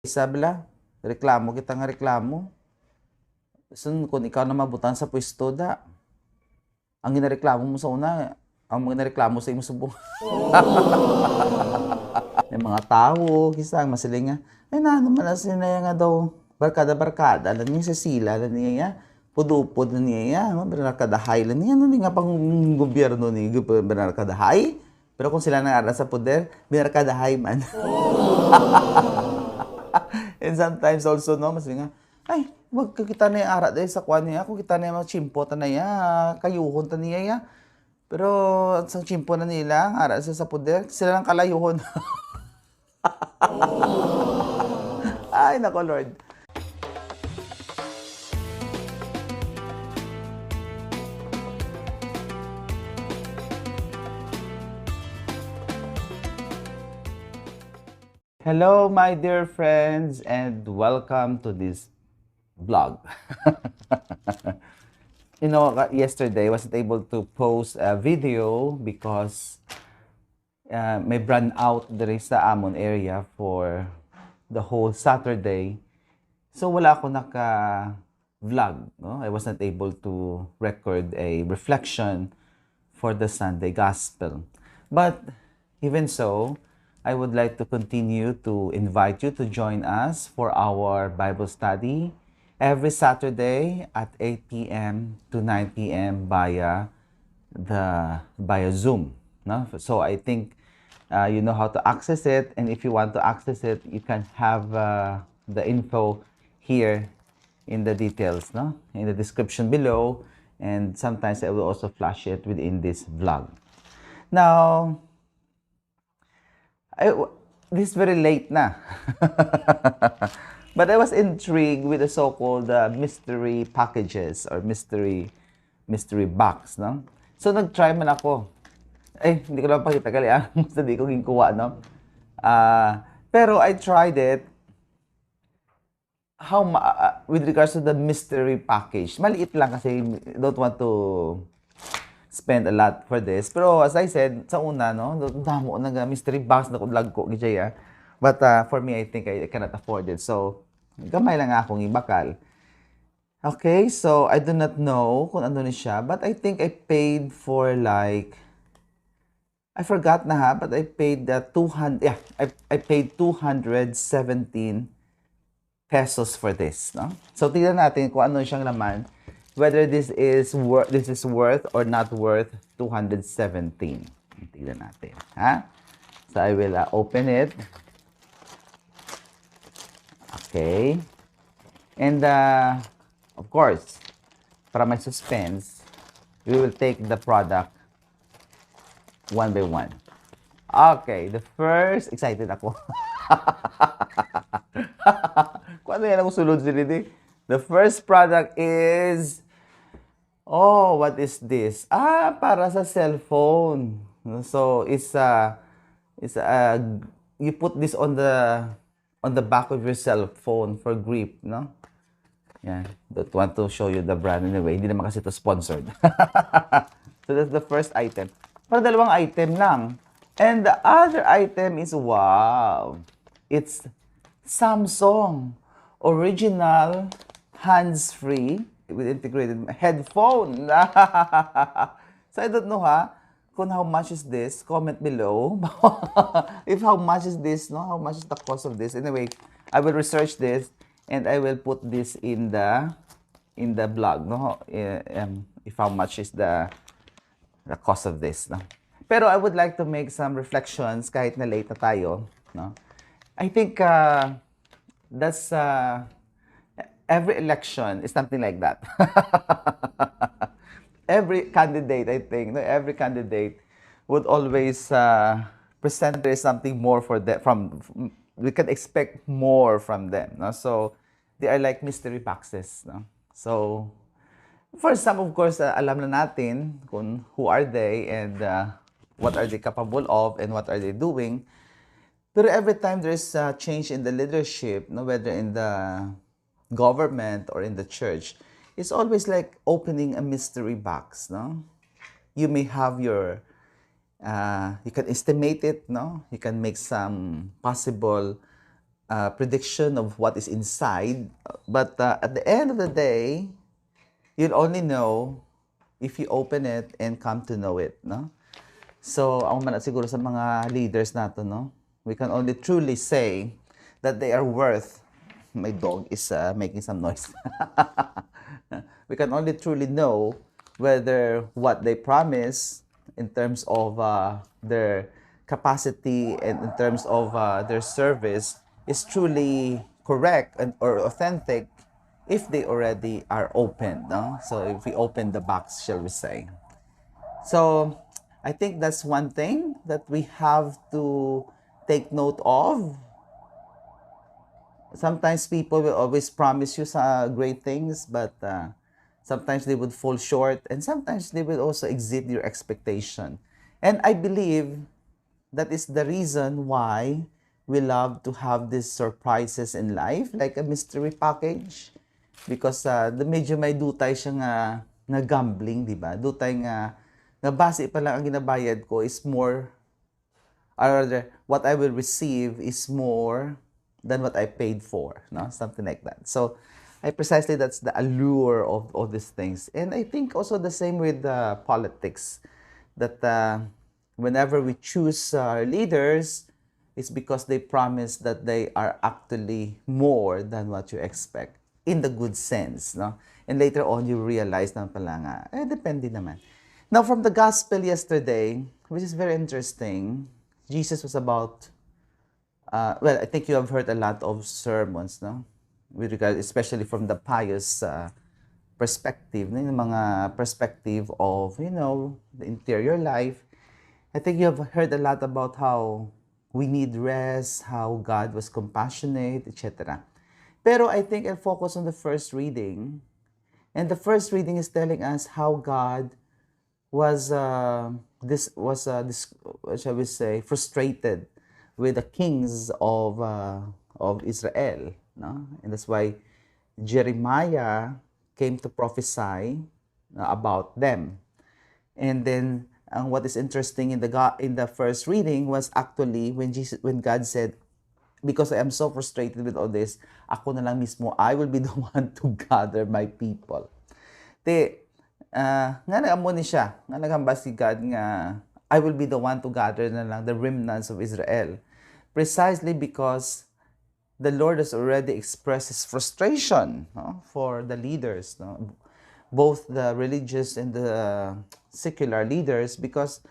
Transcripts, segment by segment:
Isabela, reklamo kita nga reklamo. Sun kung ikaw na mabutan sa pwesto da. Ang ginareklamo mo sa una, ang mga nareklamo sa imo subong. May mga tao, kisang masiling nga, ay na naman na sinaya nga daw, barkada-barkada, lan niya sa sila, lan niya, pudupod na niya, no? Barkadahay, lan niya, no? Nga pang gobyerno ni barkadahay. Pero kung sila nang sa poder, barkadahay man. And sometimes also, no, mas nga, ay, wag ka kita na yung ara dahil sa kwan niya, kung kita na yung chimpo ta na ya, kayuhon ta niya ya. Pero sa chimpo na nila, ara sa poder, sila lang kalayuhon. Ay, nako Lord. Hello, my dear friends, and welcome to this vlog. You know, yesterday I wasn't able to post a video because may brand out there sa Amon area for the whole Saturday. So wala ako naka-vlog. No? I was not able to record a reflection for the Sunday Gospel. But even so, I would like to continue to invite you to join us for our Bible study every Saturday at 8 p.m. to 9 p.m. via Zoom. No? So I think you know how to access it, and if you want to access it, you can have the info here in the details, no? In the description below, and sometimes I will also flash it within this vlog. Now, this is very late na. But I was intrigued with the so-called mystery packages or mystery box, no? So nag-try man ako. Hindi ko lang pakita kali Basta di ko ginkuha, no? Pero I tried it. With regards to the mystery package, maliit lang kasi don't want to spend a lot for this. Pero as I said, sa una, no, damo na mystery box na kudlag ko gijay. But for me, I think I cannot afford it. So, gamay lang akong ibakal. Okay, so I do not know kung ano ni siya, but I think I paid for like, I forgot na ha, but I paid 200, yeah, I paid 217 pesos for this, no? So tingnan natin kung ano siyang laman, whether this is worth or not worth 217. Tingnan natin, ha? So I will open it. Okay. And of course, para may suspense, we will take the product one by one. Okay, the first, excited ako. Kung ano yan ako sulod sila di. The first product is, oh, what is this? Para sa cellphone. So, you put this on the back of your cell phone for grip, no? Yeah, don't want to show you the brand anyway. Hindi naman kasi ito sponsored. So, that's the first item. Para dalawang item lang. And the other item is, wow, it's Samsung original hands-free with integrated headphone. So I don't know kung how much is this. Comment below. If how much is this, no? How much is the cost of this? Anyway, I will research this and I will put this in the blog, no? If how much is the cost of this, no? Pero I would like to make some reflections kahit na late na tayo, no? I think that's every election is something like that. Every candidate, I think, no, every candidate would always present there is something more for them. We can expect more from them, no? So they are like mystery boxes, no? So for some, of course, alam na natin kung who are they and what are they capable of and what are they doing. But every time there's a change in the leadership, no, whether in the government or in the church, it's always like opening a mystery box, no? You may have your, you can estimate it, no? You can make some possible prediction of what is inside. But at the end of the day, you'll only know if you open it and come to know it, no? So, ako man at siguro sa mga leaders nato, no? We can only truly say that they are worth. My dog is making some noise. We can only truly know whether what they promise in terms of their capacity and in terms of their service is truly correct and or authentic if they already are open, no? So if we open the box, shall we say. So I think that's one thing that we have to take note of. Sometimes people will always promise you great things, but sometimes they would fall short, and sometimes they will also exceed your expectation. And I believe that is the reason why we love to have these surprises in life, like a mystery package. Because medyo may dutay siya nga gambling, di ba? Dutay nga base pa lang ang ginabayad ko is more, or rather, what I will receive is more than what I paid for, no? Something like that. So, precisely that's the allure of all these things. And I think also the same with politics, that whenever we choose leaders, it's because they promise that they are actually more than what you expect, in the good sense, no? And later on, you realize na pala nga, depende naman. Now, from the gospel yesterday, which is very interesting, Jesus was about, well, I think you have heard a lot of sermons, no? With regard, especially from the pious perspective, yung mga perspective of, the interior life. I think you have heard a lot about how we need rest, how God was compassionate, etc. Pero I think I'll focus on the first reading. And the first reading is telling us how God was, shall we say, frustrated with the kings of Israel, no? And that's why Jeremiah came to prophesy about them. And then what is interesting in the first reading was actually when God said, because I am so frustrated with all this, ako na lang mismo, I will be the one to gather my people. Nga nagamo ni siya, nga nagamba si God nga, I will be the one to gather na lang the remnants of Israel. Precisely because the Lord has already expressed His frustration, no, for the leaders, no? Both the religious and the secular leaders, because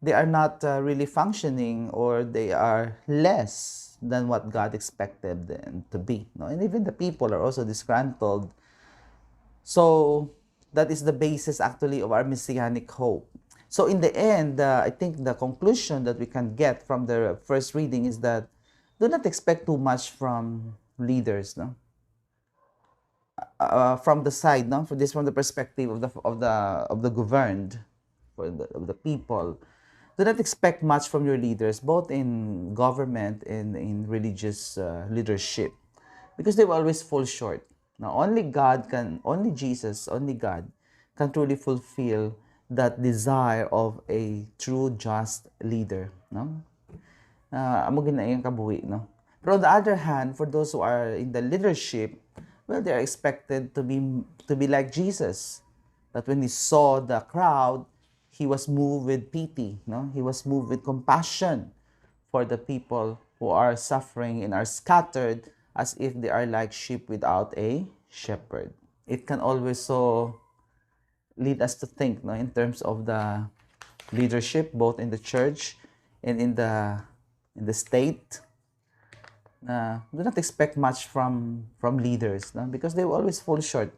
they are not really functioning, or they are less than what God expected them to be, no? And even the people are also disgruntled. So that is the basis actually of our messianic hope. So in the end, I think the conclusion that we can get from the first reading is that do not expect too much from leaders, no? From the side, no, from the perspective of the governed, of the people. Do not expect much from your leaders, both in government and in religious leadership, because they will always fall short. Now, only God can truly fulfill that desire of a true, just leader, no? Amo ginayang kabuhi, no? But on the other hand, for those who are in the leadership, well, they are expected to be like Jesus. That when He saw the crowd, He was moved with pity, no? He was moved with compassion for the people who are suffering and are scattered as if they are like sheep without a shepherd. It can always so lead us to think, no, in terms of the leadership, both in the church and in the state. Do not expect much from leaders, no? Because they will always fall short.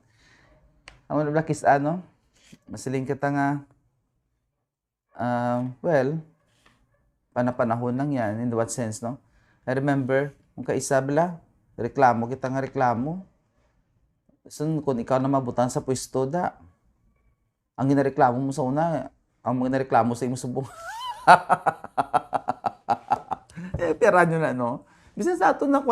Ang mga is masiling kita nga, well, panapanahon lang yan, in what sense, no? I remember, kung kaisabla, reklamo kita nga reklamo. So, kung ikaw na mabutan sa pwesto, ang ginareklamo mo sa una, ang mga nareklamo sa imo subong. Pera nyo na, no? Bisan sa ato na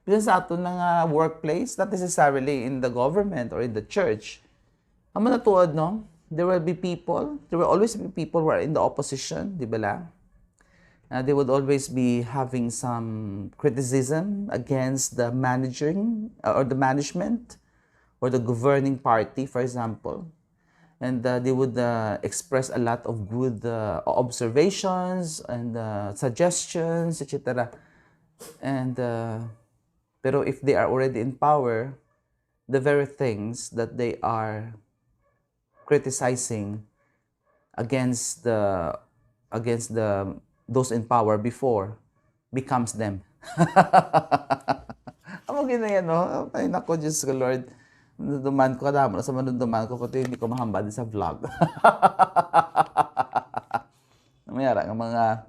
bisan sa ato na workplace, not necessarily in the government or in the church. Ang manatuod, no? There will always be people who are in the opposition, di ba lang? They would always be having some criticism against the managing or the management or the governing party, for example. And they would express a lot of good observations and suggestions, etc. And pero if they are already in power, the very things that they are criticizing against the those in power before becomes them. Amo ginayan, no? Ay, nako, Diyos ko, Lord. Duman ko, kadamo na sa manunduman ko, kundi hindi ko mahambad sa vlog. Mayara nga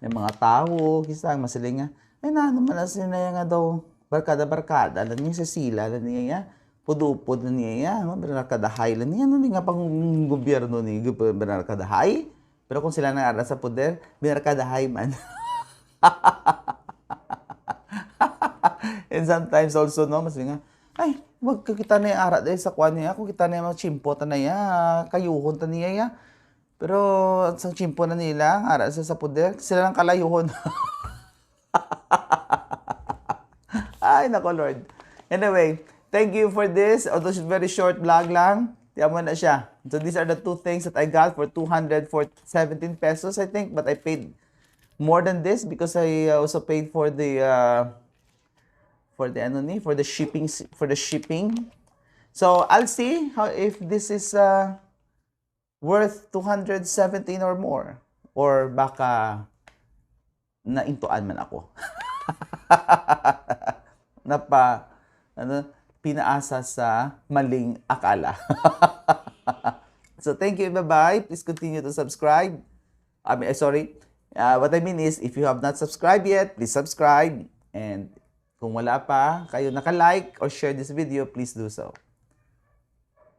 may mga tao, kisang masiling nga, ay na, naman na sinaya nga daw, barkada-barkada, lan niya Cecilia, lan niya, pudupod lan niya, barkadahay, lan niya, nga pang gobyerno ni barkadahay. Pero kung sila nang sa poder, barkadahay man. And sometimes also, no, mas nga, ay, wag kita na yung ara dahil sa kwan niya, kung kita na yung chimpo ta na ya, kayuhon ta niya ya. Pero sa chimpo na nila, ara sa poder, sila lang kalayuhon. Ay, nako, Lord. Anyway, thank you for this. Although it's very short vlog lang, tiyan mo na siya. So these are the two things that I got for 217 pesos, I think. But I paid more than this because I also paid for the shipping. So I'll see how if this is worth 217 or more, or baka naintuan man ako. Pinaasa sa maling akala. So thank you, bye-bye. Please continue to subscribe. What I mean is, if you have not subscribed yet, please subscribe. And kung wala pa kayo naka-like or share this video, please do so.